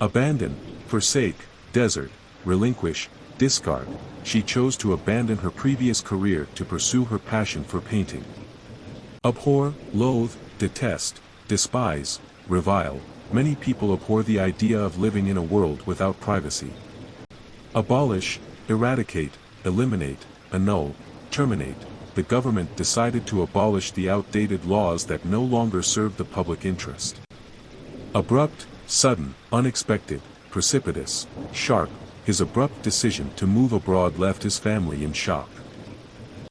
Abandon, forsake, desert, relinquish, discard. She chose to abandon her previous career to pursue her passion for painting. Abhor, loathe, detest, despise, revile. Many people abhor the idea of living in a world without privacy. Abolish, eradicate, eliminate, annul, terminate. The government decided to abolish the outdated laws that no longer serve the public interest. Abrupt, sudden, unexpected, precipitous, sharp. His abrupt decision to move abroad left his family in shock.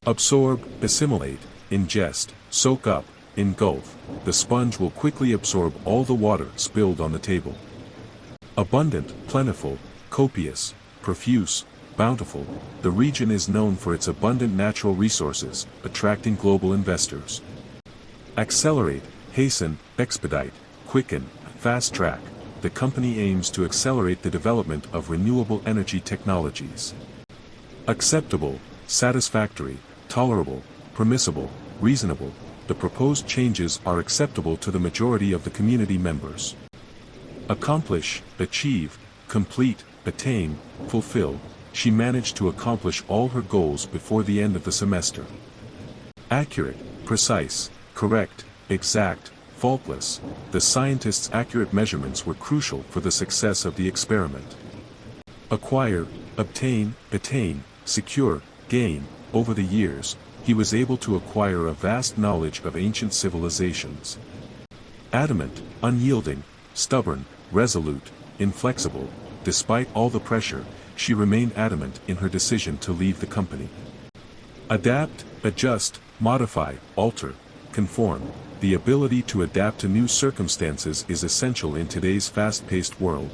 Absorb, assimilate, ingest, soak up, engulf. The sponge will quickly absorb all the water spilled on the table. Abundant, plentiful, copious, profuse, bountiful. The region is known for its abundant natural resources, attracting global investors. Accelerate, hasten, expedite, quicken, fast track. The company aims to accelerate the development of renewable energy technologies. Acceptable, satisfactory, tolerable, permissible, reasonable. The proposed changes are acceptable to the majority of the community members. Accomplish, achieve, complete, attain, fulfill. She managed to accomplish all her goals before the end of the semester. Accurate, precise, correct, exact, faultless. The scientists' accurate measurements were crucial for the success of the experiment. Acquire, obtain, attain, secure, gain. Over the years, he was able to acquire a vast knowledge of ancient civilizations. Adamant, unyielding, stubborn, resolute, inflexible. Despite all the pressure, she remained adamant in her decision to leave the company. Adapt, adjust, modify, alter, conform. The ability to adapt to new circumstances is essential in today's fast-paced world.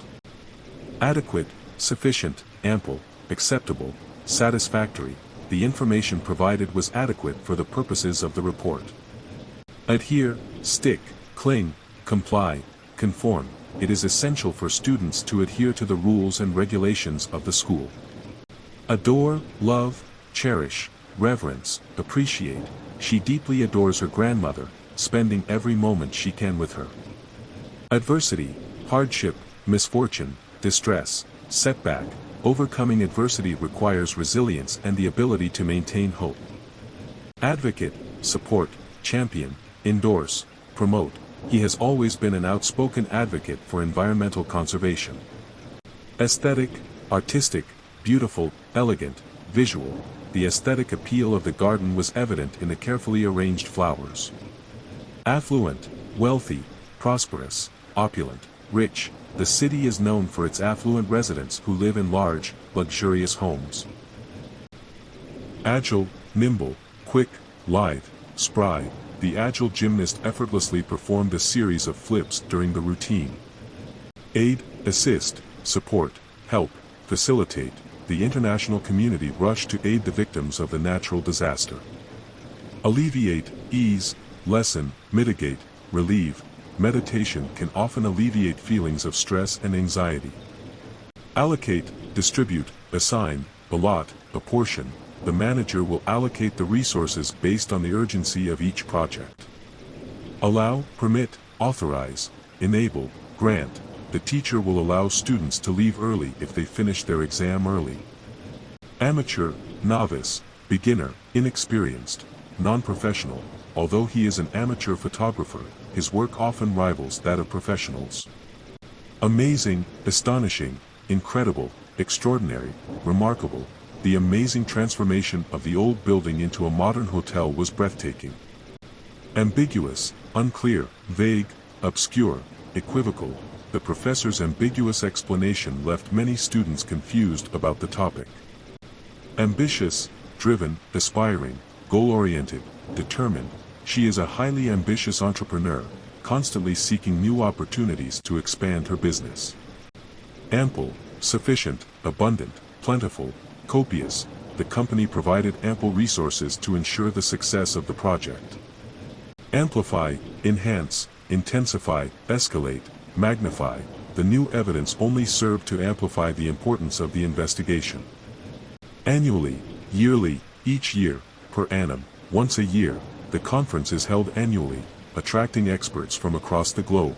Adequate, sufficient, ample, acceptable, satisfactory. The information provided was adequate for the purposes of the report. Adhere, stick, cling, comply, conform. It is essential for students to adhere to the rules and regulations of the school. Adore, love, cherish, reverence, appreciate. She deeply adores her grandmother, spending every moment she can with her. Adversity, hardship, misfortune, distress, setback. Overcoming adversity requires resilience and the ability to maintain hope. Advocate, support, champion, endorse, promote. He has always been an outspoken advocate for environmental conservation. Aesthetic, artistic, beautiful, elegant, visual. The aesthetic appeal of the garden was evident in the carefully arranged flowers. Affluent, wealthy, prosperous, opulent, rich. The city is known for its affluent residents who live in large, luxurious homes. Agile, nimble, quick, lithe, spry. The agile gymnast effortlessly performed a series of flips during the routine. Aid, assist, support, help, facilitate. The international community rushed to aid the victims of the natural disaster. Alleviate, ease, lessen, mitigate, relieve. Meditation can often alleviate feelings of stress and anxiety. Allocate, distribute, assign, allot, apportion. The manager will allocate the resources based on the urgency of each project. Allow, permit, authorize, enable, grant. The teacher will allow students to leave early if they finish their exam early. Amateur, novice, beginner, inexperienced, non-professional. Although he is an amateur photographer, his work often rivals that of professionals. Amazing, astonishing, incredible, extraordinary, remarkable. The amazing transformation of the old building into a modern hotel was breathtaking. Ambiguous, unclear, vague, obscure, equivocal. The professor's ambiguous explanation left many students confused about the topic. Ambitious, driven, aspiring, goal-oriented, determined. She is a highly ambitious entrepreneur, constantly seeking new opportunities to expand her business. Ample, sufficient, abundant, plentiful, copious. The company provided ample resources to ensure the success of the project. Amplify, enhance, intensify, escalate, magnify. The new evidence only served to amplify the importance of the investigation. Annually, yearly, each year, per annum, once a year. The conference is held annually, attracting experts from across the globe.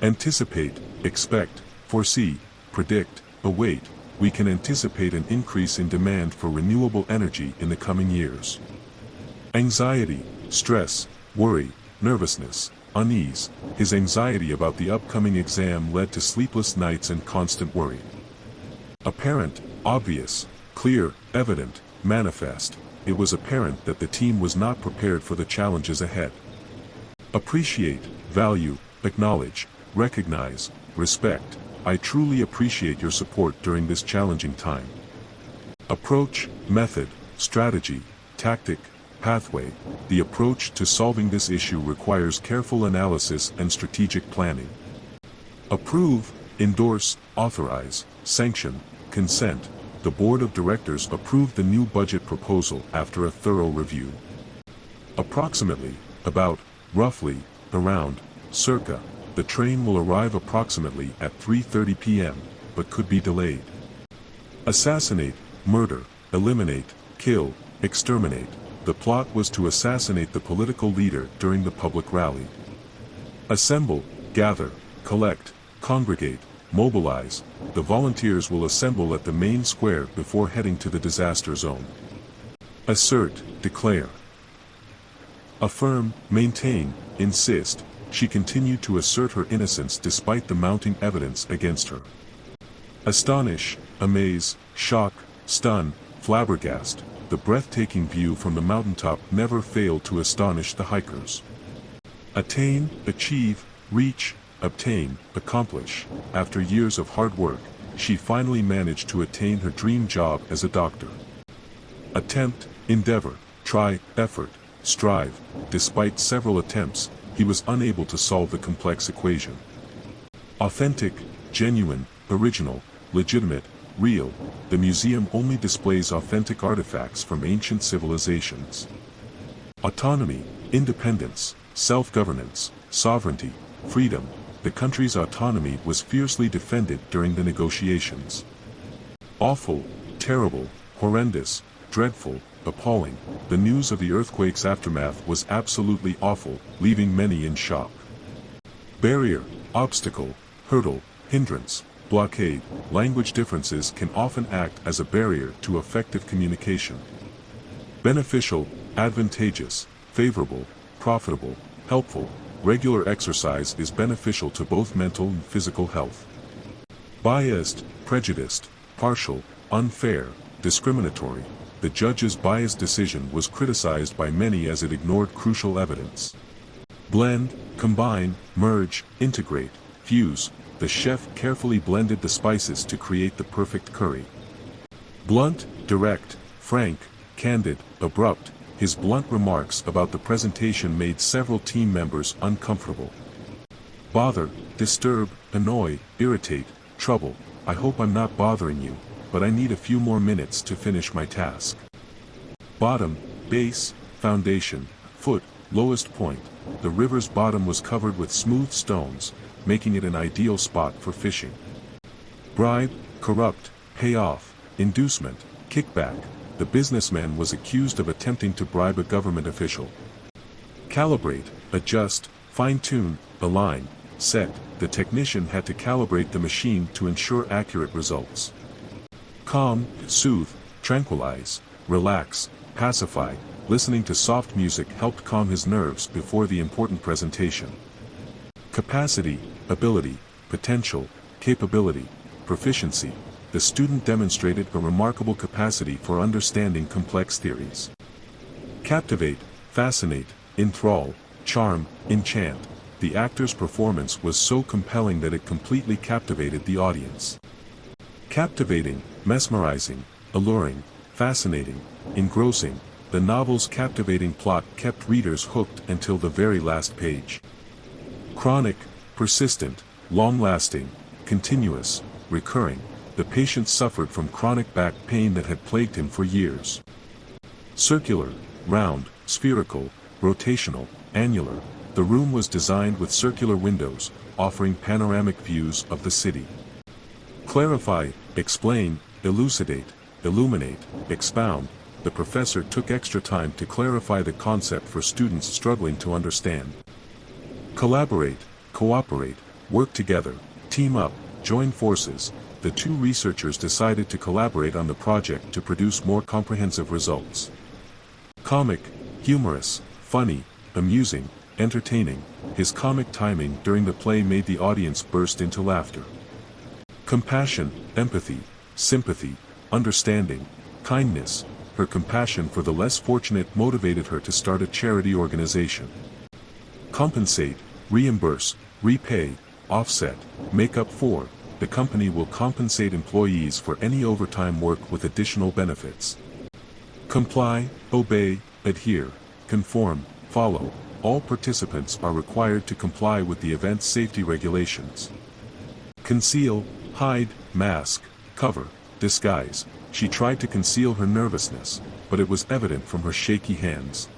Anticipate, expect, foresee, predict, await, we can anticipate an increase in demand for renewable energy in the coming years. Anxiety, stress, worry, nervousness, unease. His anxiety about the upcoming exam led to sleepless nights and constant worry. Apparent, obvious, clear, evident, manifest. It was apparent that the team was not prepared for the challenges ahead. Appreciate, value, acknowledge, recognize, respect. I truly appreciate your support during this challenging time. Approach, method, strategy, tactic, pathway. The approach to solving this issue requires careful analysis and strategic planning. Approve, endorse, authorize, sanction, consent. The board of directors approved the new budget proposal after a thorough review. Approximately, about, roughly, around, circa. The train will arrive approximately at 3:30 p.m., but could be delayed. Assassinate, murder, eliminate, kill, exterminate. The plot was to assassinate the political leader during the public rally. Assemble, gather, collect, congregate, mobilize. The volunteers will assemble at the main square before heading to the disaster zone. Assert, declare. Affirm, maintain, insist. She continued to assert her innocence despite the mounting evidence against her. Astonish, amaze, shock, stun, flabbergast. The breathtaking view from the mountaintop never failed to astonish the hikers. Attain, achieve, reach, obtain, accomplish. After years of hard work, she finally managed to attain her dream job as a doctor. Attempt, endeavor, try, effort, strive. Despite several attempts, he was unable to solve the complex equation. Authentic, genuine, original, legitimate, real. The museum only displays authentic artifacts from ancient civilizations. Autonomy, independence, self-governance, sovereignty, freedom. The country's autonomy was fiercely defended during the negotiations. Awful, terrible, horrendous, dreadful, appalling. The news of the earthquake's aftermath was absolutely awful, leaving many in shock. Barrier, obstacle, hurdle, hindrance, blockade. Language differences can often act as a barrier to effective communication. Beneficial, advantageous, favorable, profitable, helpful. Regular exercise is beneficial to both mental and physical health. Biased, prejudiced, partial, unfair, discriminatory. The judge's biased decision was criticized by many as it ignored crucial evidence. Blend, combine, merge, integrate, fuse. The chef carefully blended the spices to create the perfect curry. Blunt, direct, frank, candid, abrupt. His blunt remarks about the presentation made several team members uncomfortable. Bother, disturb, annoy, irritate, trouble. I hope I'm not bothering you, but I need a few more minutes to finish my task. Bottom, base, foundation, foot, lowest point. The river's bottom was covered with smooth stones, making it an ideal spot for fishing. Bribe, corrupt, payoff, inducement, kickback. The businessman was accused of attempting to bribe a government official. Calibrate, adjust, fine-tune, align, set. The technician had to calibrate the machine to ensure accurate results. Calm, soothe, tranquilize, relax, pacify. Listening to soft music helped calm his nerves before the important presentation. Capacity, ability, potential, capability, proficiency. The student demonstrated a remarkable capacity for understanding complex theories. Captivate, fascinate, enthrall, charm, enchant. The actor's performance was so compelling that it completely captivated the audience. Captivating, mesmerizing, alluring, fascinating, engrossing. The novel's captivating plot kept readers hooked until the very last page. Chronic, persistent, long-lasting, continuous, recurring. The patient suffered from chronic back pain that had plagued him for years. Circular, round, spherical, rotational, annular. The room was designed with circular windows, offering panoramic views of the city. Clarify, explain, elucidate, illuminate, expound. The professor took extra time to clarify the concept for students struggling to understand. Collaborate, cooperate, work together, team up. join forces, the two researchers decided to collaborate on the project to produce more comprehensive results. Comic, humorous, funny, amusing, entertaining, his comic timing during the play made the audience burst into laughter. Compassion, empathy, sympathy, understanding, kindness, her compassion for the less fortunate motivated her to start a charity organization. Compensate, reimburse, repay, offset, make up for, the company will compensate employees for any overtime work with additional benefits. Comply, obey, adhere, conform, follow, all participants are required to comply with the event's safety regulations. Conceal, hide, mask, cover, disguise, she tried to conceal her nervousness, but it was evident from her shaky hands.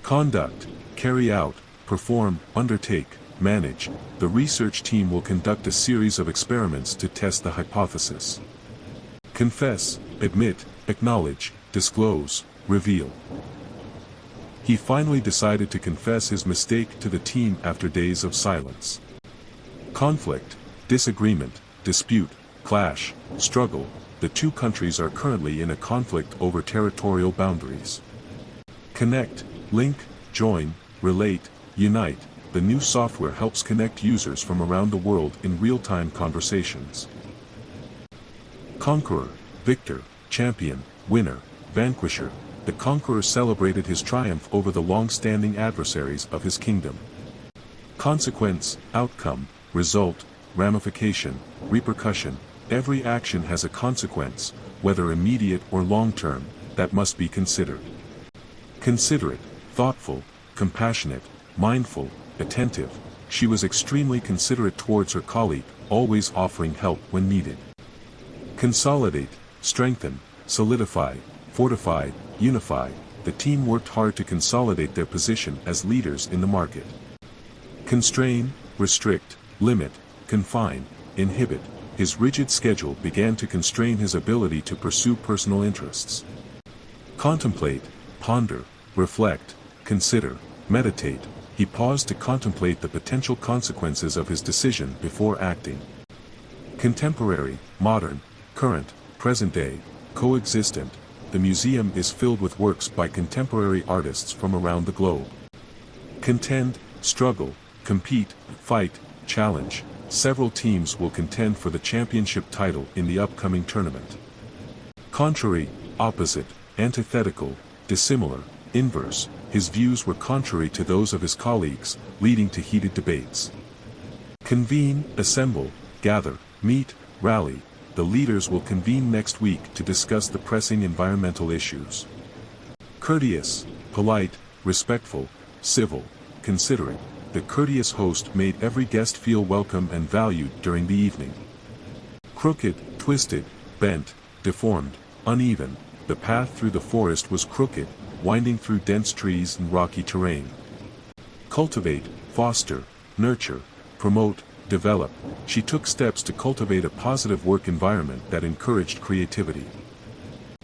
Conduct, carry out, perform, undertake, manage, the research team will conduct a series of experiments to test the hypothesis. Confess, admit, acknowledge, disclose, reveal. He finally decided to confess his mistake to the team after days of silence. Conflict, disagreement, dispute, clash, struggle, the two countries are currently in a conflict over territorial boundaries. Connect, link, join, relate, unite, the new software helps connect users from around the world in real-time conversations. Conqueror, victor, champion, winner, vanquisher, the conqueror celebrated his triumph over the long-standing adversaries of his kingdom. Consequence, outcome, result, ramification, repercussion, every action has a consequence, whether immediate or long-term, that must be considered. Considerate, thoughtful, compassionate, mindful, attentive, she was extremely considerate towards her colleague, always offering help when needed. Consolidate, strengthen, solidify, fortify, unify, the team worked hard to consolidate their position as leaders in the market. Constrain, restrict, limit, confine, inhibit, his rigid schedule began to constrain his ability to pursue personal interests. Contemplate, ponder, reflect, consider, meditate, he paused to contemplate the potential consequences of his decision before acting. Contemporary, modern, current, present day, coexistent, the museum is filled with works by contemporary artists from around the globe. Contend, struggle, compete, fight, challenge, several teams will contend for the championship title in the upcoming tournament. Contrary, opposite, antithetical, dissimilar, inverse, his views were contrary to those of his colleagues, leading to heated debates. Convene, assemble, gather, meet, rally, the leaders will convene next week to discuss the pressing environmental issues. Courteous, polite, respectful, civil, considerate, the courteous host made every guest feel welcome and valued during the evening. Crooked, twisted, bent, deformed, uneven, the path through the forest was crooked, winding through dense trees and rocky terrain. Cultivate, foster, nurture, promote, develop, she took steps to cultivate a positive work environment that encouraged creativity.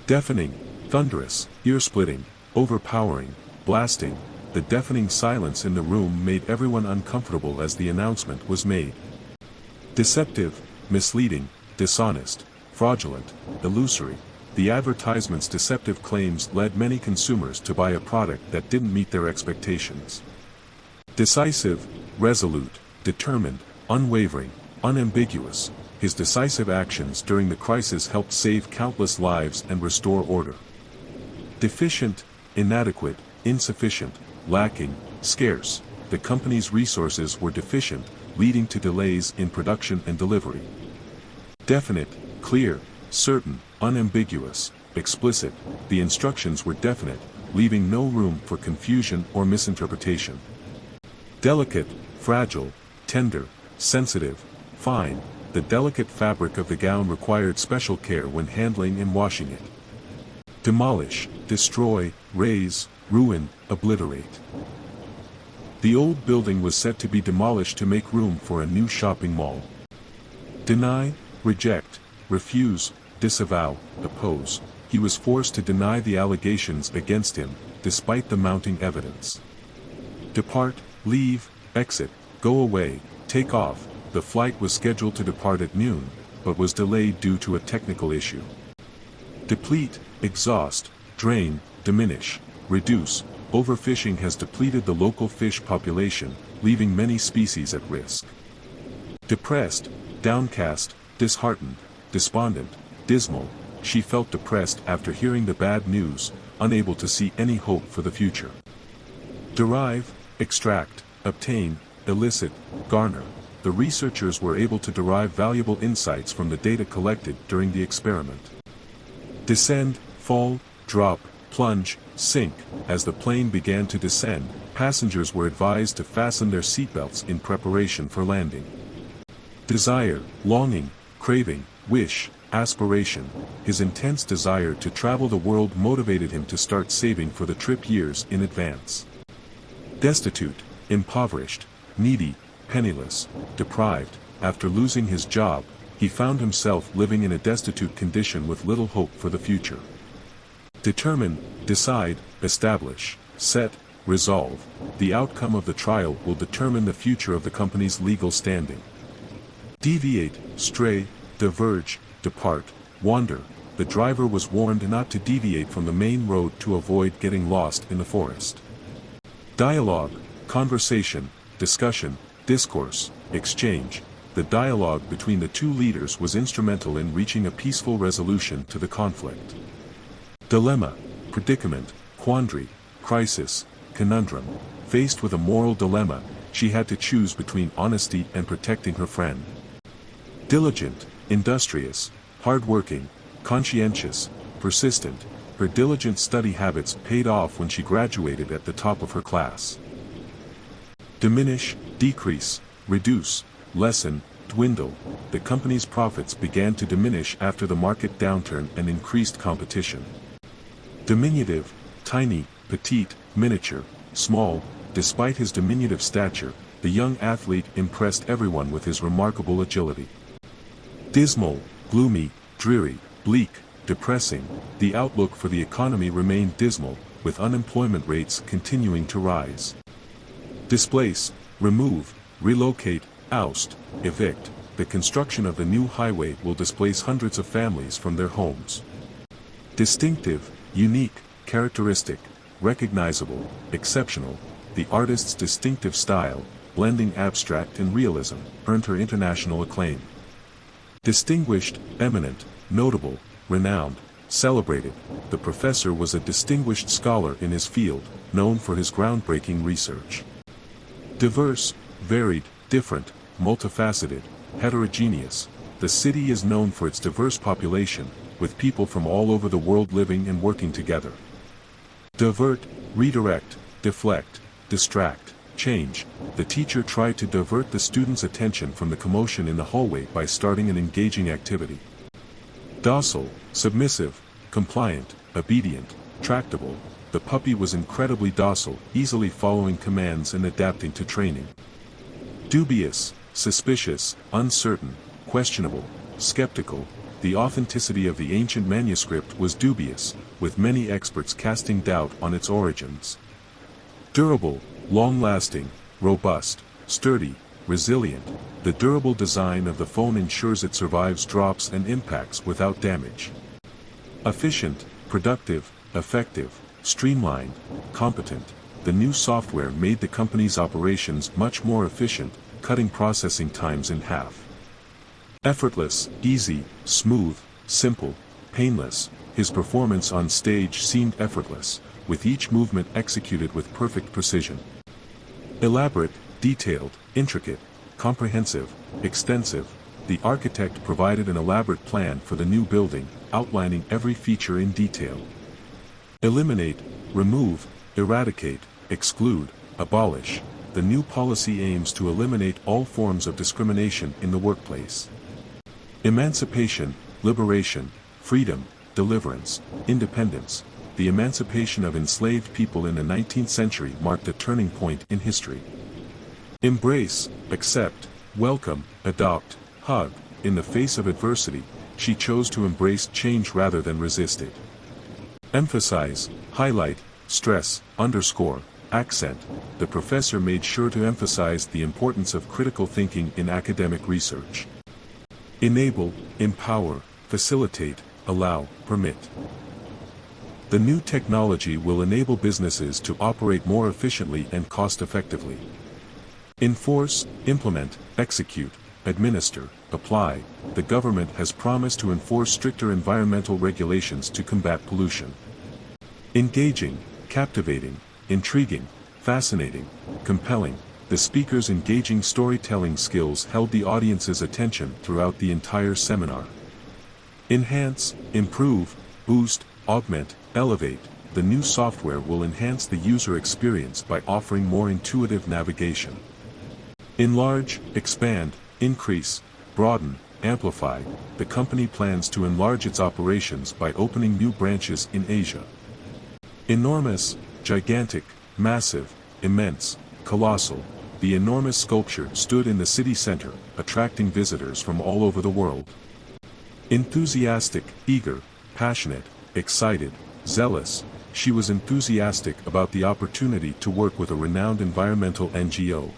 Deafening, thunderous, ear-splitting, overpowering, blasting, the deafening silence in the room made everyone uncomfortable as the announcement was made. Deceptive, misleading, dishonest, fraudulent, illusory, the advertisement's deceptive claims led many consumers to buy a product that didn't meet their expectations. Decisive, resolute, determined, unwavering, unambiguous, his decisive actions during the crisis helped save countless lives and restore order. Deficient, inadequate, insufficient, lacking, scarce, the company's resources were deficient, leading to delays in production and delivery. Definite, clear, certain, unambiguous, explicit, the instructions were definite, leaving no room for confusion or misinterpretation. Delicate, fragile, tender, sensitive, fine, the delicate fabric of the gown required special care when handling and washing it. Demolish, destroy, raze, ruin, obliterate. The old building was set to be demolished to make room for a new shopping mall. Deny, reject, refuse, disavow, oppose, he was forced to deny the allegations against him, despite the mounting evidence. Depart, leave, exit, go away, take off, The flight was scheduled to depart at noon, but was delayed due to a technical issue. Deplete, exhaust, drain, diminish, reduce. Overfishing has depleted the local fish population, leaving many species at risk. Depressed, downcast, disheartened, despondent, dismal. She felt depressed after hearing the bad news, unable to see any hope for the future. Derive, extract, obtain, elicit, garner. The researchers were able to derive valuable insights from the data collected during the experiment. Descend, fall, drop, plunge, sink. As the plane began to descend, passengers were advised to fasten their seatbelts in preparation for landing. Desire, longing, craving, wish, aspiration. His intense desire to travel the world motivated him to start saving for the trip years in advance. Destitute, impoverished, needy, penniless, deprived. After losing his job, he found himself living in a destitute condition with little hope for the future. Determine, decide, establish, set, resolve. The outcome of the trial will determine the future of the company's legal standing. Deviate, stray, diverge, depart, wander. The driver was warned not to deviate from the main road to avoid getting lost in the forest. Dialogue, conversation, discussion, discourse, exchange. The dialogue between the two leaders was instrumental in reaching a peaceful resolution to the conflict. Dilemma, predicament, quandary, crisis, conundrum. Faced with a moral dilemma, she had to choose between honesty and protecting her friend. Diligent, industrious, hard-working, conscientious, persistent. Her diligent study habits paid off when she graduated at the top of her class. Diminish, decrease, reduce, lessen, dwindle. The company's profits began to diminish after the market downturn and increased competition. Diminutive, tiny, petite, miniature, small. Despite his diminutive stature, the young athlete impressed everyone with his remarkable agility. Dismal, gloomy, dreary, bleak, depressing. The outlook for the economy remained dismal, with unemployment rates continuing to rise. Displace, remove, relocate, oust, evict. The construction of the new highway will displace hundreds of families from their homes. Distinctive, unique, characteristic, recognizable, exceptional. The artist's distinctive style, blending abstract and realism, earned her international acclaim. Distinguished, eminent, notable, renowned, celebrated. The professor was a distinguished scholar in his field, known for his groundbreaking research. Diverse, varied, different, multifaceted, heterogeneous. The city is known for its diverse population, with people from all over the world living and working together. Divert, redirect, deflect, distract, change. The teacher tried to divert the students' attention from the commotion in the hallway by starting an engaging activity. Docile, submissive, compliant, obedient, tractable. The puppy was incredibly docile, easily following commands and adapting to training. Dubious, suspicious, uncertain, questionable, skeptical. The authenticity of the ancient manuscript was dubious, with many experts casting doubt on its origins. Durable, long-lasting, robust, sturdy, resilient. The durable design of the phone ensures it survives drops and impacts without damage. Efficient, productive, effective, streamlined, competent. The new software made the company's operations much more efficient, cutting processing times in half. Effortless, easy, smooth, simple, painless. His performance on stage seemed effortless, with each movement executed with perfect precision. Elaborate, detailed, intricate, comprehensive, extensive. The architect provided an elaborate plan for the new building, outlining every feature in detail. Eliminate, remove, eradicate, exclude, abolish. The new policy aims to eliminate all forms of discrimination in the workplace. Emancipation, liberation, freedom, deliverance, independence. The emancipation of enslaved people in the 19th century marked a turning point in history. Embrace, accept, welcome, adopt, hug. In the face of adversity, she chose to embrace change rather than resist it. Emphasize, highlight, stress, underscore. accent, the professor made sure to emphasize the importance of critical thinking in academic research. Enable, empower, facilitate, allow, permit. The new technology will enable businesses to operate more efficiently and cost-effectively. Enforce, implement, execute, administer, apply. The government has promised to enforce stricter environmental regulations to combat pollution. Engaging, captivating, intriguing, fascinating, compelling. The speaker's engaging storytelling skills held the audience's attention throughout the entire seminar. Enhance, improve, boost, augment, elevate. The new software will enhance the user experience by offering more intuitive navigation. Enlarge, expand, increase, broaden, amplify. The company plans to enlarge its operations by opening new branches in Asia. Enormous, gigantic, massive, immense, colossal. The enormous sculpture stood in the city center, attracting visitors from all over the world. Enthusiastic, eager, passionate, excited, zealous. She was enthusiastic about the opportunity to work with a renowned environmental NGO.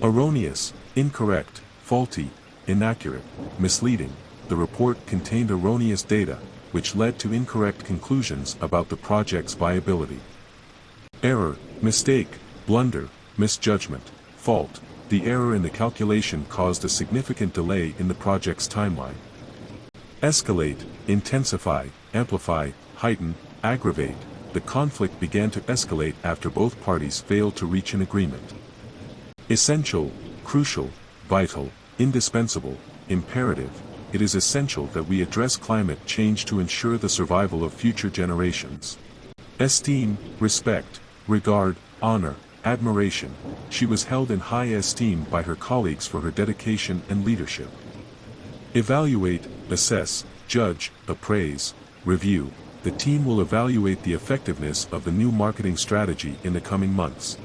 Erroneous, incorrect, faulty, inaccurate, misleading. The report contained erroneous data, which led to incorrect conclusions about the project's viability. Error, mistake, blunder, misjudgment, fault. The error in the calculation caused a significant delay in the project's timeline. Escalate, intensify, amplify, heighten, aggravate. The conflict began to escalate after both parties failed to reach an agreement. Essential, crucial, vital, indispensable, imperative. It is essential that we address climate change to ensure the survival of future generations. Esteem, respect, regard, honor, admiration. She was held in high esteem by her colleagues for her dedication and leadership. Evaluate, assess, judge, appraise, review. The team will evaluate the effectiveness of the new marketing strategy in the coming months.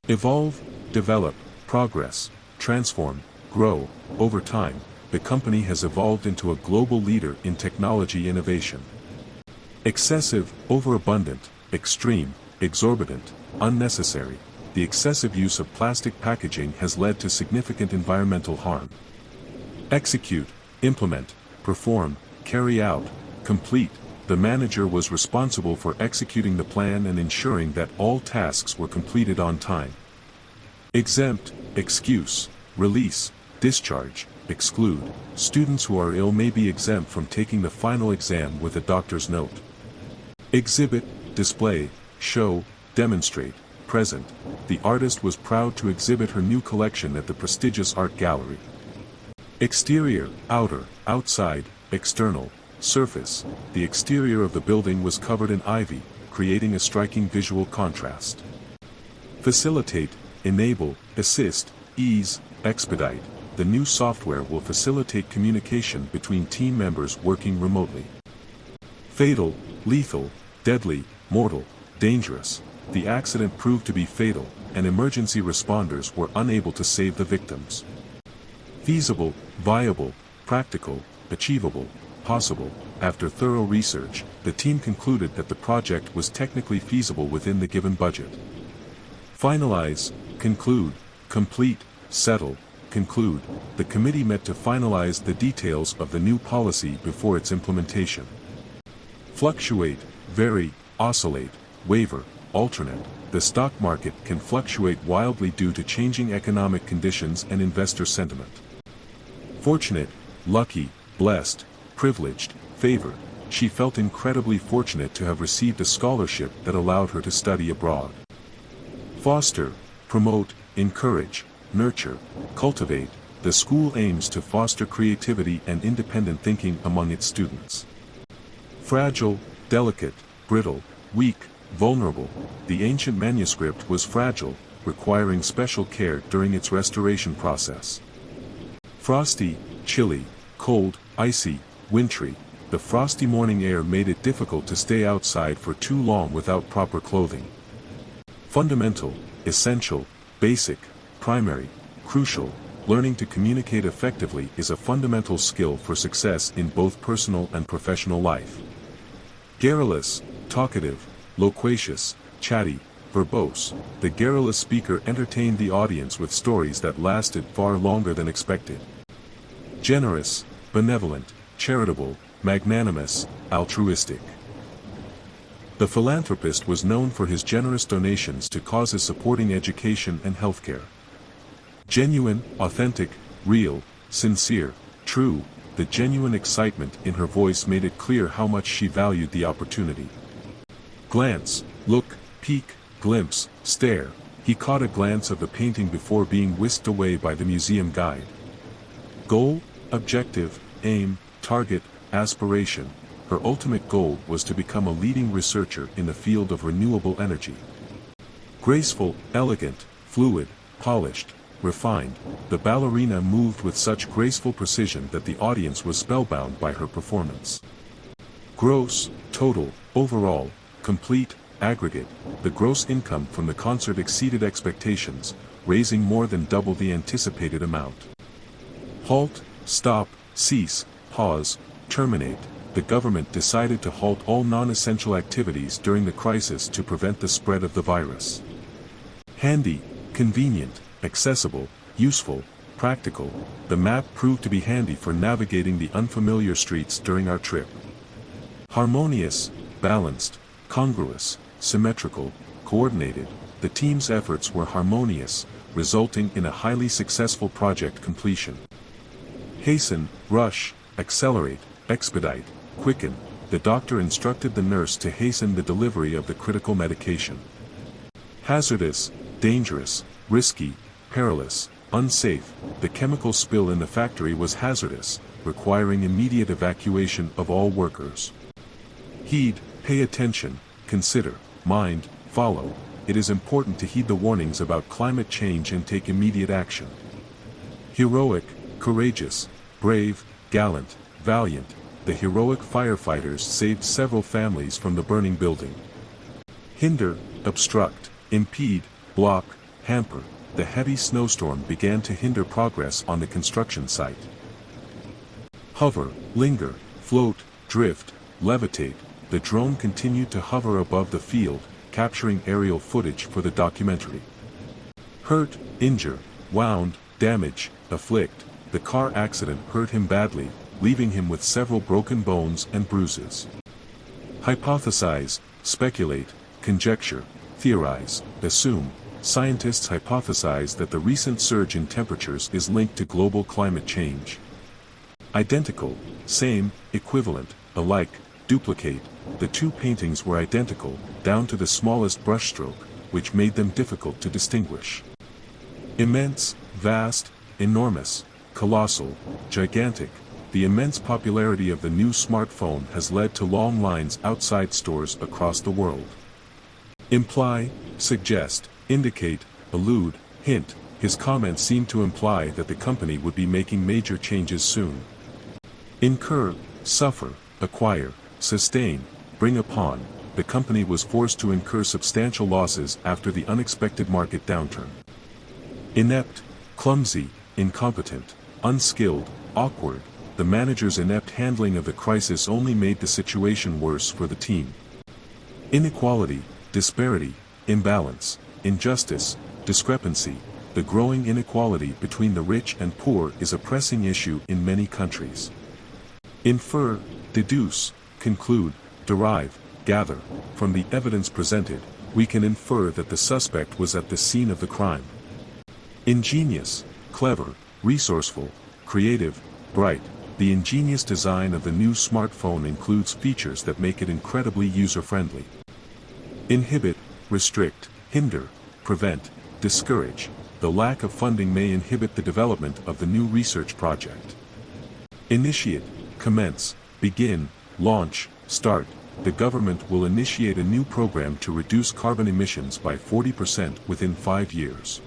Evolve, develop, progress, transform, grow. Over time, the company has evolved into a global leader in technology innovation. Excessive, overabundant, extreme, exorbitant, unnecessary. The excessive use of plastic packaging has led to significant environmental harm. Execute, implement, perform, carry out, complete. The manager was responsible for executing the plan and ensuring that all tasks were completed on time. Exempt, excuse, release, discharge, exclude. Students who are ill may be exempt from taking the final exam with a doctor's note. Exhibit, display, show, demonstrate, present. The artist was proud to exhibit her new collection at the prestigious art gallery. Exterior, outer, outside, external, surface. The exterior of the building was covered in ivy, creating a striking visual contrast. Facilitate, enable, assist, ease, expedite. The new software will facilitate communication between team members working remotely. Fatal, lethal, deadly, mortal, dangerous. The accident proved to be fatal, and emergency responders were unable to save the victims. Feasible, viable, practical, achievable, possible. After thorough research, the team concluded that the project was technically feasible within the given budget. Finalize, conclude, complete, settle, conclude. The committee met to finalize the details of the new policy before its implementation. Fluctuate, vary, oscillate, waver, alternate. The stock market can fluctuate wildly due to changing economic conditions and investor sentiment. Fortunate, lucky, blessed, privileged, favored. She felt incredibly fortunate to have received a scholarship that allowed her to study abroad. Foster, promote, encourage, nurture, cultivate. The school aims to foster creativity and independent thinking among its students. Fragile, delicate, brittle, weak, vulnerable. The ancient manuscript was fragile, requiring special care during its restoration process. Frosty, chilly, cold, icy, wintry. The frosty morning air made it difficult to stay outside for too long without proper clothing. Fundamental, essential, basic, primary, crucial. Learning to communicate effectively is a fundamental skill for success in both personal and professional life. Garrulous, talkative, loquacious, chatty, Verbose, the garrulous speaker entertained the audience with stories that lasted far longer than expected. Generous, benevolent, charitable, magnanimous, altruistic. The philanthropist was known for his generous donations to causes supporting education and healthcare. Genuine, authentic, real, sincere, true, the genuine excitement in her voice made it clear how much she valued the opportunity. Glance, look, peek, glimpse, stare. He caught a glance of the painting before being whisked away by the museum guide. Goal, objective, aim, target, aspiration. Her ultimate goal was to become a leading researcher in the field of renewable energy. Graceful, elegant, fluid, polished, refined, the ballerina moved with such graceful precision that the audience was spellbound by her performance. Gross, total, overall, complete, aggregate, the gross income from the concert exceeded expectations, raising more than double the anticipated amount. Halt, stop, cease, pause, terminate. The government decided to halt all non-essential activities during the crisis to prevent the spread of the virus. Handy, convenient, accessible, useful, practical, the map proved to be handy for navigating the unfamiliar streets during our trip. Harmonious, balanced, congruous, symmetrical, coordinated, the team's efforts were harmonious, resulting in a highly successful project completion. Hasten, rush, accelerate, expedite, quicken, the doctor instructed the nurse to hasten the delivery of the critical medication. Hazardous, dangerous, risky, perilous, unsafe, the chemical spill in the factory was hazardous, requiring immediate evacuation of all workers. Heed, pay attention, consider, mind, follow, it is important to heed the warnings about climate change and take immediate action. Heroic, courageous, brave, gallant, valiant, the heroic firefighters saved several families from the burning building. Hinder, obstruct, impede, block, hamper, the heavy snowstorm began to hinder progress on the construction site. Hover, linger, float, drift, levitate, the drone continued to hover above the field, capturing aerial footage for the documentary. Hurt, injure, wound, damage, afflict, the car accident hurt him badly, leaving him with several broken bones and bruises. Hypothesize, speculate, conjecture, theorize, assume. Scientists hypothesize that the recent surge in temperatures is linked to global climate change. Identical, same, equivalent, alike, duplicate, the two paintings were identical, down to the smallest brushstroke, which made them difficult to distinguish. Immense, vast, enormous, colossal, gigantic, the immense popularity of the new smartphone has led to long lines outside stores across the world. Imply, suggest, indicate, allude, hint, his comments seemed to imply that the company would be making major changes soon. Incur, suffer, acquire, sustain, bring upon, the company was forced to incur substantial losses after the unexpected market downturn. Inept, clumsy, incompetent, unskilled, awkward, the manager's inept handling of the crisis only made the situation worse for the team. Inequality, disparity, imbalance, injustice, discrepancy, the growing inequality between the rich and poor is a pressing issue in many countries. Infer, deduce, conclude, derive, gather, from the evidence presented, we can infer that the suspect was at the scene of the crime. Ingenious, clever, resourceful, creative, bright, the ingenious design of the new smartphone includes features that make it incredibly user-friendly. Inhibit, restrict, hinder, prevent, discourage, the lack of funding may inhibit the development of the new research project. Initiate, commence, begin, launch, start, the government will initiate a new program to reduce carbon emissions by 40% within 5 years.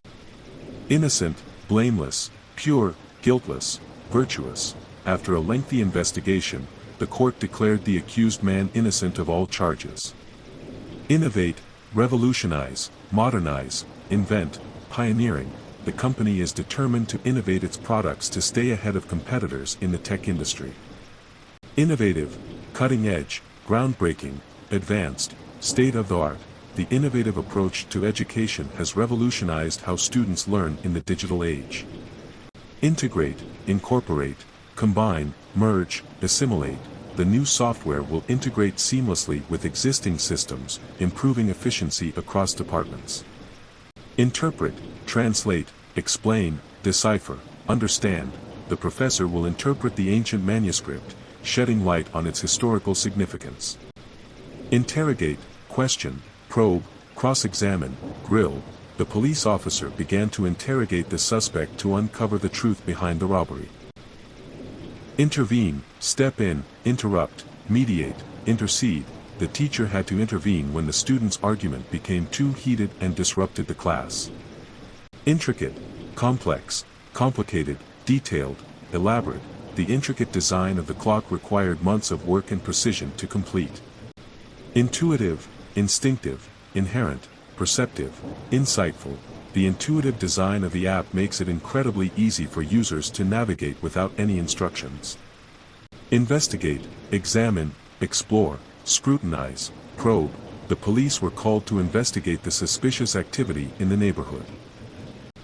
Innocent, blameless, pure, guiltless, virtuous, after a lengthy investigation, the court declared the accused man innocent of all charges. Innovate, revolutionize, modernize, invent, pioneering, the company is determined to innovate its products to stay ahead of competitors in the tech industry. Innovative, cutting edge, groundbreaking, advanced, state-of-the-art, the innovative approach to education has revolutionized how students learn in the digital age. Integrate, incorporate, combine, merge, assimilate. The new software will integrate seamlessly with existing systems, improving efficiency across departments. Interpret, translate, explain, decipher, understand. The professor will interpret the ancient manuscript, shedding light on its historical significance. Interrogate, question, probe, cross-examine, grill. The police officer began to interrogate the suspect to uncover the truth behind the robbery. Intervene, step in, interrupt, mediate, intercede. The teacher had to intervene when the student's argument became too heated and disrupted the class. Intricate, complex, complicated, detailed, elaborate. The intricate design of the clock required months of work and precision to complete. Intuitive, instinctive, inherent, perceptive, insightful. The intuitive design of the app makes it incredibly easy for users to navigate without any instructions. Investigate, examine, explore, scrutinize, probe. The police were called to investigate the suspicious activity in the neighborhood.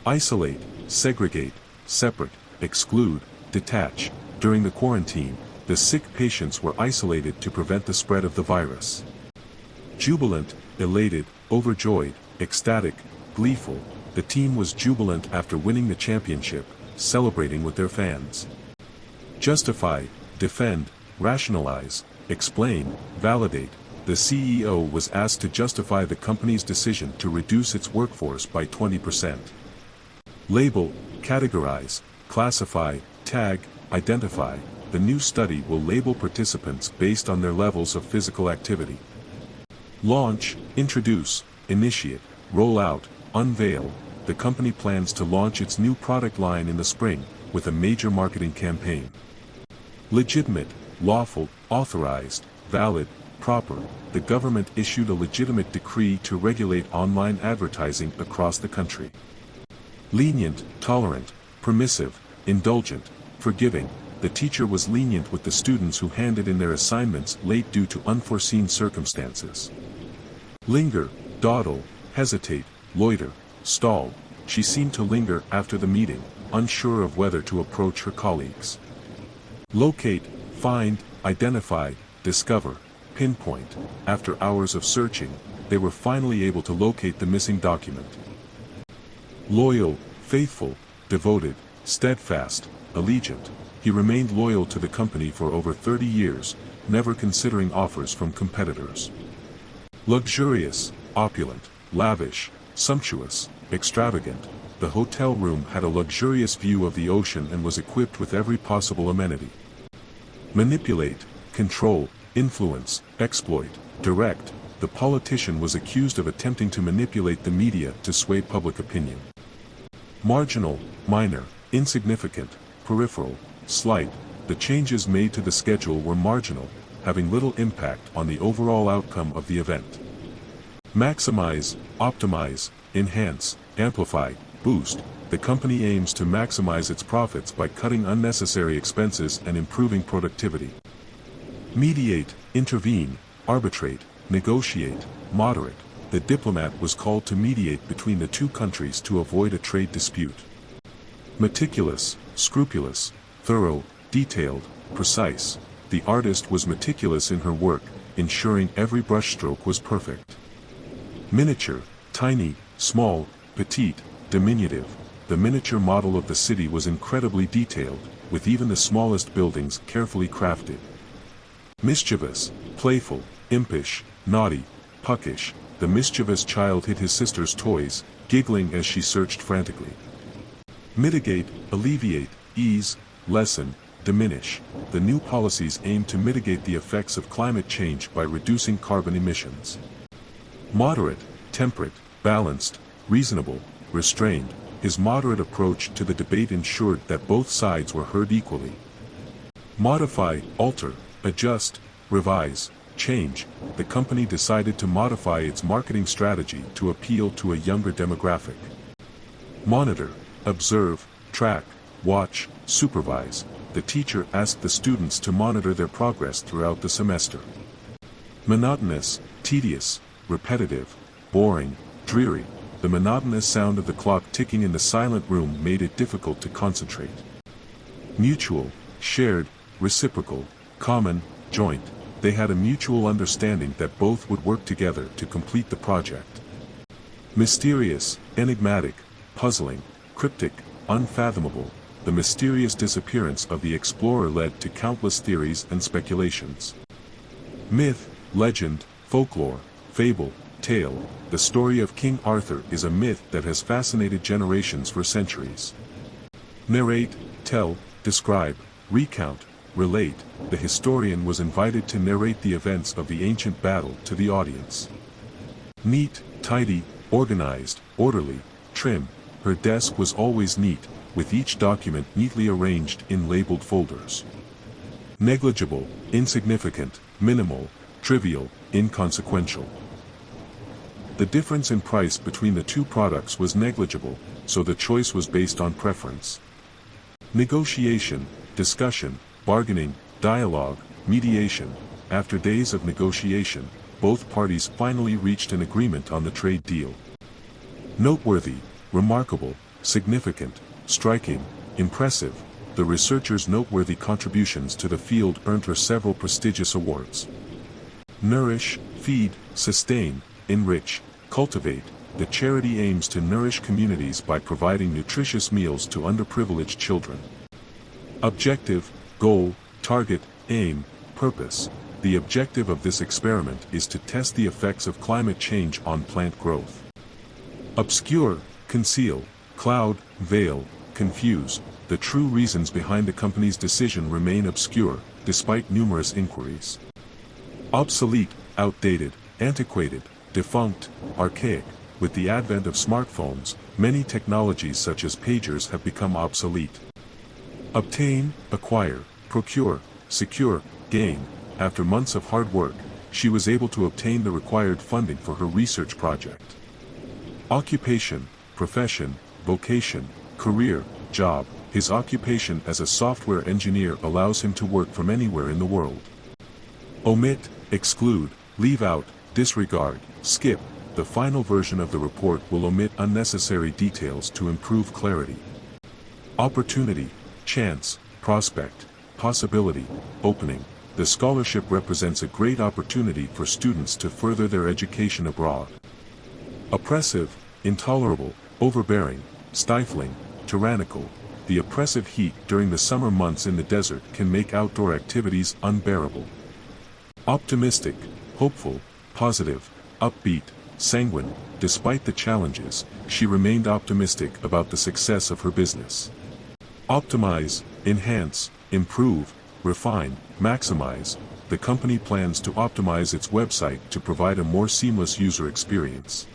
Isolate, segregate, separate, exclude, detach. During the quarantine, the sick patients were isolated to prevent the spread of the virus. Jubilant, elated, overjoyed, ecstatic, gleeful. The team was jubilant after winning the championship, celebrating with their fans. Justify, defend, rationalize, explain, validate. The CEO was asked to justify the company's decision to reduce its workforce by 20%. Label, categorize, classify, tag, identify. The new study will label participants based on their levels of physical activity. Launch, introduce, initiate, roll out, unveil. The company plans to launch its new product line in the spring, with a major marketing campaign. Legitimate, lawful, authorized, valid, proper. The government issued a legitimate decree to regulate online advertising across the country. Lenient, tolerant, permissive, indulgent, forgiving. The teacher was lenient with the students who handed in their assignments late due to unforeseen circumstances. Linger, dawdle, hesitate, loiter, stall. She seemed to linger after the meeting, unsure of whether to approach her colleagues. Locate, find, identify, discover, pinpoint. After hours of searching, they were finally able to locate the missing document. Loyal, faithful, devoted, steadfast, allegiant. He remained loyal to the company for over 30 years, never considering offers from competitors. Luxurious, opulent, lavish, sumptuous, extravagant. The hotel room had a luxurious view of the ocean and was equipped with every possible amenity. Manipulate, control, influence, exploit, direct. The politician was accused of attempting to manipulate the media to sway public opinion. Marginal, minor, insignificant, peripheral, slight. The changes made to the schedule were marginal, having little impact on the overall outcome of the event. Maximize, optimize, enhance, amplify, boost. The company aims to maximize its profits by cutting unnecessary expenses and improving productivity. Mediate, intervene, arbitrate, negotiate, moderate. The diplomat was called to mediate between the two countries to avoid a trade dispute. Meticulous, scrupulous, thorough, detailed, precise. The artist was meticulous in her work, ensuring every brushstroke was perfect. Miniature, tiny, small, petite, diminutive. The miniature model of the city was incredibly detailed, with even the smallest buildings carefully crafted. Mischievous, playful, impish, naughty, puckish. The mischievous child hid his sister's toys, giggling as she searched frantically. Mitigate, alleviate, ease, lessen, diminish. The new policies aim to mitigate the effects of climate change by reducing carbon emissions. Moderate, temperate, balanced, reasonable, restrained. His moderate approach to the debate ensured that both sides were heard equally. Modify, alter, adjust, revise, change. The company decided to modify its marketing strategy to appeal to a younger demographic. Monitor, observe, track, watch, supervise. The teacher asked the students to monitor their progress throughout the semester. Monotonous, tedious, repetitive. boring, dreary. The monotonous sound of the clock ticking in the silent room made it difficult to concentrate. Mutual, shared, reciprocal, common, joint. They had a mutual understanding that both would work together to complete the project. Mysterious, enigmatic, puzzling, cryptic, unfathomable. The mysterious disappearance of the explorer led to countless theories and speculations. Myth, legend, folklore, fable, tale. The story of King Arthur is a myth that has fascinated generations for centuries. Narrate, tell, describe, recount, relate. The historian was invited to narrate the events of the ancient battle to the audience. Neat, tidy, organized, orderly, trim. Her desk was always neat, with each document neatly arranged in labeled folders. Negligible, insignificant, minimal, trivial, inconsequential. The difference in price between the two products was negligible, so the choice was based on preference. Negotiation, discussion, bargaining, dialogue, mediation. After days of negotiation, both parties finally reached an agreement on the trade deal. Noteworthy, remarkable, significant, striking, impressive. The researcher's noteworthy contributions to the field earned her several prestigious awards. Nourish, feed, sustain, enrich, cultivate. The charity aims to nourish communities by providing nutritious meals to underprivileged children. Objective, goal, target, aim, purpose. The objective of this experiment is to test the effects of climate change on plant growth. Obscure, conceal, cloud, veil, confuse. The true reasons behind the company's decision remain obscure, despite numerous inquiries. Obsolete, outdated, antiquated, defunct, archaic. With the advent of smartphones, many technologies such as pagers have become obsolete. Obtain, acquire, procure, secure, gain. After months of hard work, she was able to obtain the required funding for her research project. Occupation, profession, vocation, career, job. His occupation as a software engineer allows him to work from anywhere in the world. Omit, exclude, leave out, disregard, skip. The final version of the report will omit unnecessary details to improve clarity. Opportunity, chance, prospect, possibility, opening. The scholarship represents a great opportunity for students to further their education abroad. Oppressive, intolerable, overbearing, stifling, tyrannical. The oppressive heat during the summer months in the desert can make outdoor activities unbearable. Optimistic, hopeful, positive, upbeat, sanguine. Despite the challenges, she remained optimistic about the success of her business. Optimize, enhance, improve, refine, maximize. The company plans to optimize its website to provide a more seamless user experience.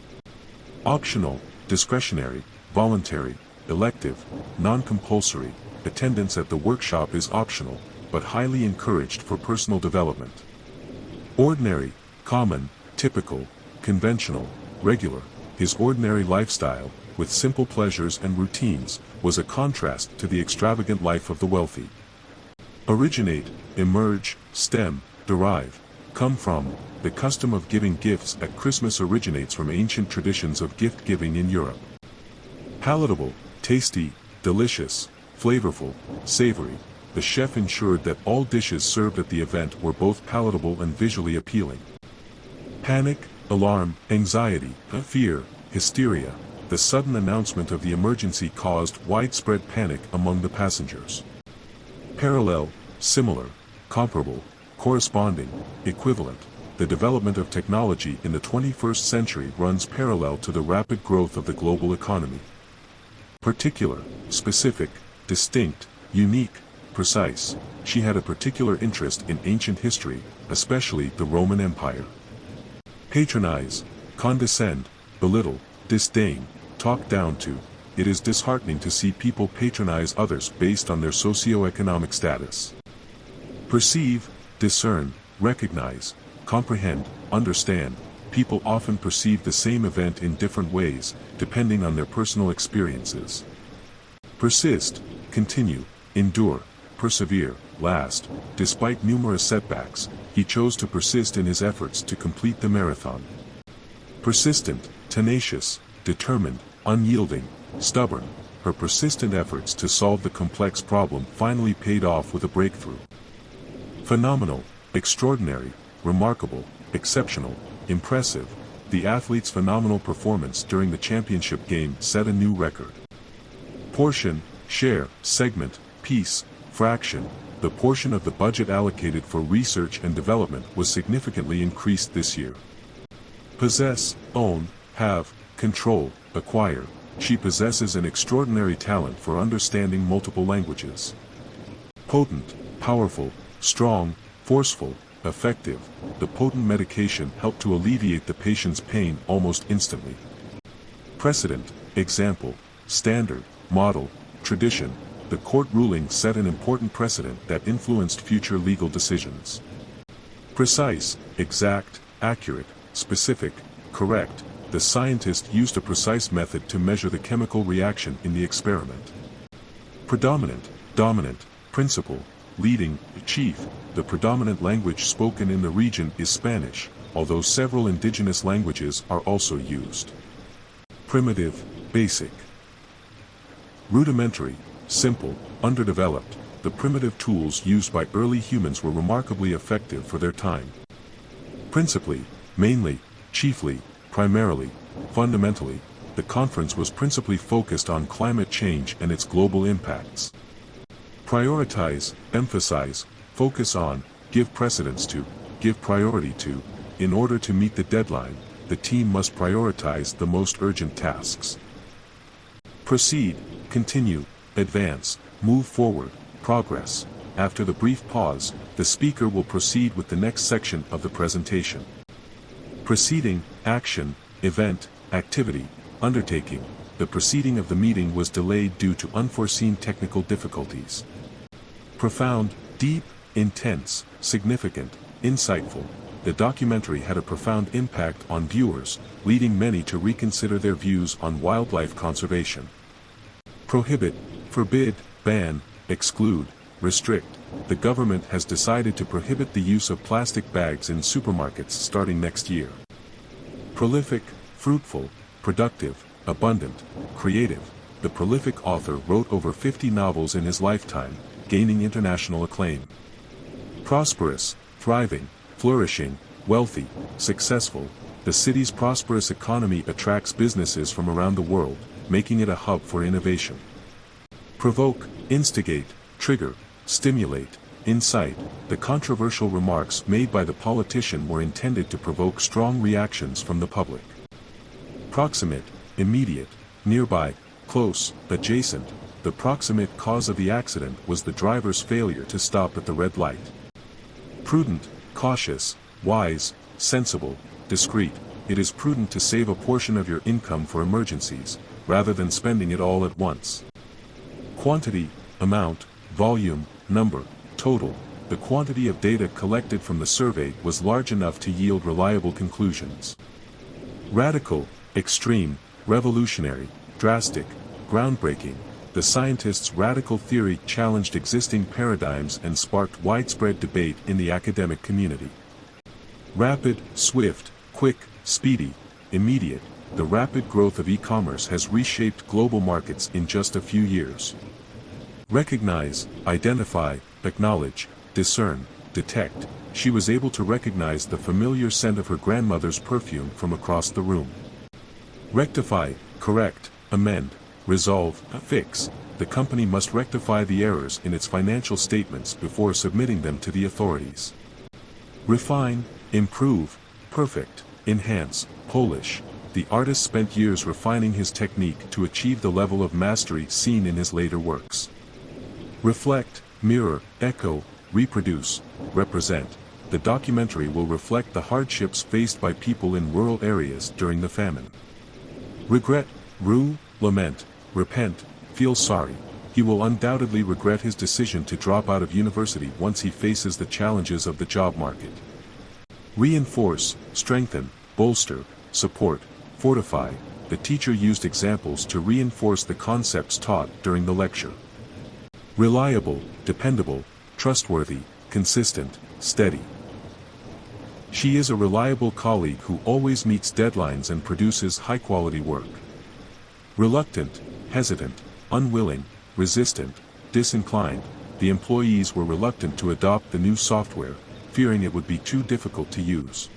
Optional, discretionary, voluntary, elective, non-compulsory. Attendance at the workshop is optional, but highly encouraged for personal development. Ordinary, common, typical, conventional, regular. His ordinary lifestyle, with simple pleasures and routines, was a contrast to the extravagant life of the wealthy. Originate, emerge, stem, derive, come from. The custom of giving gifts at Christmas originates from ancient traditions of gift-giving in Europe. Palatable, tasty, delicious, flavorful, savory. The chef ensured that all dishes served at the event were both palatable and visually appealing. Panic, alarm, anxiety, fear, hysteria. The sudden announcement of the emergency caused widespread panic among the passengers. Parallel, similar, comparable, corresponding, equivalent. The development of technology in the 21st century runs parallel to the rapid growth of the global economy. Particular, specific, distinct, unique, precise. She had a particular interest in ancient history, especially the Roman Empire. Patronize, condescend, belittle, disdain, talk down to. It is disheartening to see people patronize others based on their socio-economic status. Perceive, discern, recognize, comprehend, understand. People often perceive the same event in different ways, depending on their personal experiences. Persist, continue, endure, persevere, last. Despite numerous setbacks, he chose to persist in his efforts to complete the marathon. Persistent, tenacious, determined, unyielding, stubborn, her persistent efforts to solve the complex problem finally paid off with a breakthrough. Phenomenal, extraordinary, remarkable, exceptional, impressive, the athlete's phenomenal performance during the championship game set a new record. Portion, share, segment, piece, fraction, the portion of the budget allocated for research and development was significantly increased this year. Possess, own, have, control, acquire, she possesses an extraordinary talent for understanding multiple languages. Potent, powerful, strong, forceful, effective, the potent medication helped to alleviate the patient's pain almost instantly. Precedent, example, standard, model, tradition, the court ruling set an important precedent that influenced future legal decisions. Precise, exact, accurate, specific, correct, the scientist used a precise method to measure the chemical reaction in the experiment. Predominant, dominant, principal, leading, chief, the predominant language spoken in the region is Spanish, although several indigenous languages are also used. Primitive, basic. Rudimentary, simple, underdeveloped, the primitive tools used by early humans were remarkably effective for their time. Principally, mainly, chiefly, primarily, fundamentally, the conference was principally focused on climate change and its global impacts. Prioritize, emphasize, focus on, give precedence to, give priority to, in order to meet the deadline, the team must prioritize the most urgent tasks. Proceed, continue, advance, move forward, progress. After the brief pause, the speaker will proceed with the next section of the presentation. Proceeding, action, event, activity, undertaking. The proceeding of the meeting was delayed due to unforeseen technical difficulties. Profound, deep, intense, significant, insightful. The documentary had a profound impact on viewers, leading many to reconsider their views on wildlife conservation. Prohibit, forbid, ban, exclude, restrict. The government has decided to prohibit the use of plastic bags in supermarkets starting next year. Prolific, fruitful, productive, abundant, creative. The prolific author wrote over 50 novels in his lifetime, gaining international acclaim. Prosperous, thriving, flourishing, wealthy, successful. The city's prosperous economy attracts businesses from around the world, making it a hub for innovation. Provoke, instigate, trigger, stimulate, incite. The controversial remarks made by the politician were intended to provoke strong reactions from the public. Proximate, immediate, nearby, close, adjacent. The proximate cause of the accident was the driver's failure to stop at the red light. Prudent, cautious, wise, sensible, discreet. It is prudent to save a portion of your income for emergencies, rather than spending it all at once. Quantity, amount, volume, number, total. The quantity of data collected from the survey was large enough to yield reliable conclusions. Radical, extreme, revolutionary, drastic, groundbreaking. The scientists' radical theory challenged existing paradigms and sparked widespread debate in the academic community. Rapid, swift, quick, speedy, immediate. The rapid growth of e-commerce has reshaped global markets in just a few years. Recognize, identify, acknowledge, discern, detect. She was able to recognize the familiar scent of her grandmother's perfume from across the room. Rectify, correct, amend, resolve, fix. The company must rectify the errors in its financial statements before submitting them to the authorities. Refine, improve, perfect, enhance, polish. The artist spent years refining his technique to achieve the level of mastery seen in his later works. Reflect, mirror, echo, reproduce, represent. The documentary will reflect the hardships faced by people in rural areas during the famine. Regret, rue, lament, repent, feel sorry. He will undoubtedly regret his decision to drop out of university once he faces the challenges of the job market. Reinforce, strengthen, bolster, support, fortify. The teacher used examples to reinforce the concepts taught during the lecture. Reliable, dependable, trustworthy, consistent, steady. She is a reliable colleague who always meets deadlines and produces high-quality work. Reluctant, hesitant, unwilling, resistant, disinclined, the employees were reluctant to adopt the new software, fearing it would be too difficult to use.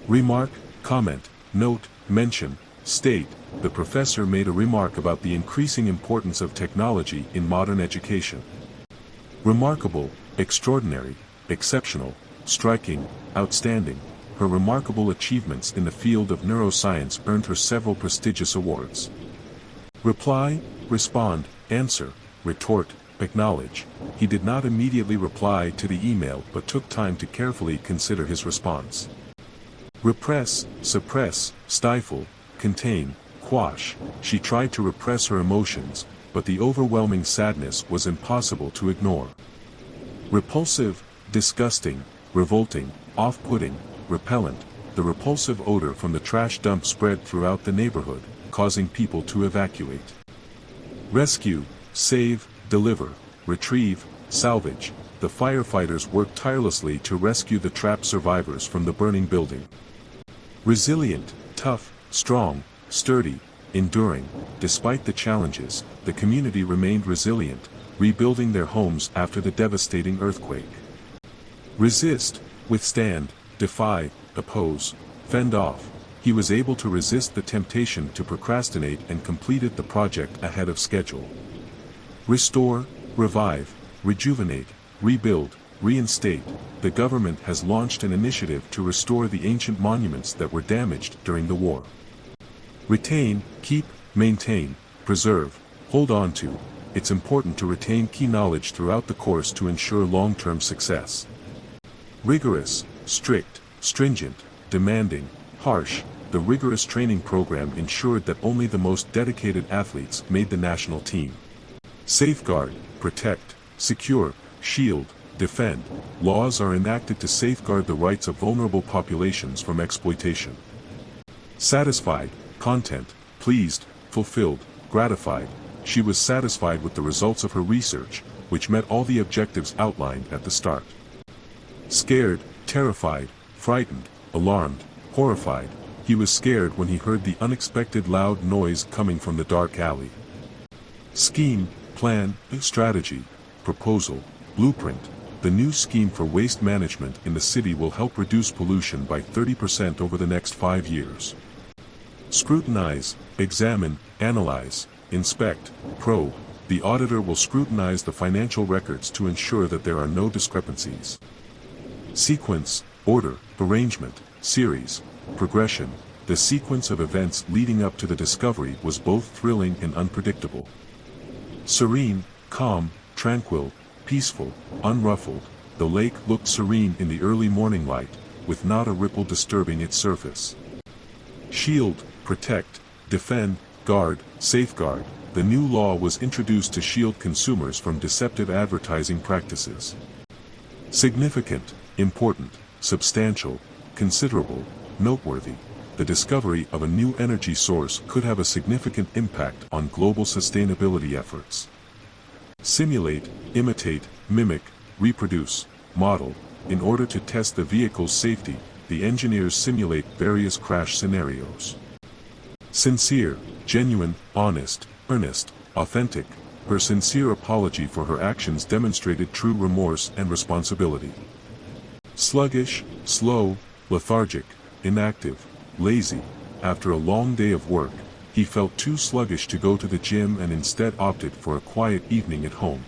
Remark, comment, note, mention, state, the professor made a remark about the increasing importance of technology in modern education. Remarkable, extraordinary, exceptional, striking, outstanding, her remarkable achievements in the field of neuroscience earned her several prestigious awards. Reply, respond, answer, retort, acknowledge. He did not immediately reply to the email but took time to carefully consider his response. Repress, suppress, stifle, contain, quash. She tried to repress her emotions, but the overwhelming sadness was impossible to ignore. Repulsive, disgusting, revolting, off-putting, repellent, the repulsive odor from the trash dump spread throughout the neighborhood, causing people to evacuate. Rescue, save, deliver, retrieve, salvage, the firefighters worked tirelessly to rescue the trapped survivors from the burning building. Resilient, tough, strong, sturdy, enduring, despite the challenges, the community remained resilient, rebuilding their homes after the devastating earthquake. Resist, withstand, defy, oppose, fend off. He was able to resist the temptation to procrastinate and completed the project ahead of schedule. Restore, revive, rejuvenate, rebuild, reinstate. The government has launched an initiative to restore the ancient monuments that were damaged during the war. Retain, keep, maintain, preserve, hold on to. It's important to retain key knowledge throughout the course to ensure long-term success. Rigorous, strict, stringent, demanding, harsh. The rigorous training program ensured that only the most dedicated athletes made the national team. Safeguard, protect, secure, shield, defend. Laws are enacted to safeguard the rights of vulnerable populations from exploitation. Satisfied, content, pleased, fulfilled, gratified. She was satisfied with the results of her research, which met all the objectives outlined at the start. Scared, terrified, frightened, alarmed, horrified. He was scared when he heard the unexpected loud noise coming from the dark alley. Scheme, plan, strategy, proposal, blueprint. The new scheme for waste management in the city will help reduce pollution by 30% over the next 5 years. Scrutinize, examine, analyze, inspect, probe. The auditor will scrutinize the financial records to ensure that there are no discrepancies. Sequence, order, arrangement, series, progression. The sequence of events leading up to the discovery was both thrilling and unpredictable. Serene, calm, tranquil, peaceful, unruffled. The lake looked serene in the early morning light, with not a ripple disturbing its surface. Shield, protect, defend, guard, safeguard. The new law was introduced to shield consumers from deceptive advertising practices. Significant, important, substantial, considerable, noteworthy. The discovery of a new energy source could have a significant impact on global sustainability efforts. Simulate, imitate, mimic, reproduce, model. In order to test the vehicle's safety, the engineers simulate various crash scenarios. Sincere, genuine, honest, earnest, authentic. Her sincere apology for her actions demonstrated true remorse and responsibility. Sluggish, slow, lethargic, inactive, lazy. After a long day of work, he felt too sluggish to go to the gym and instead opted for a quiet evening at home.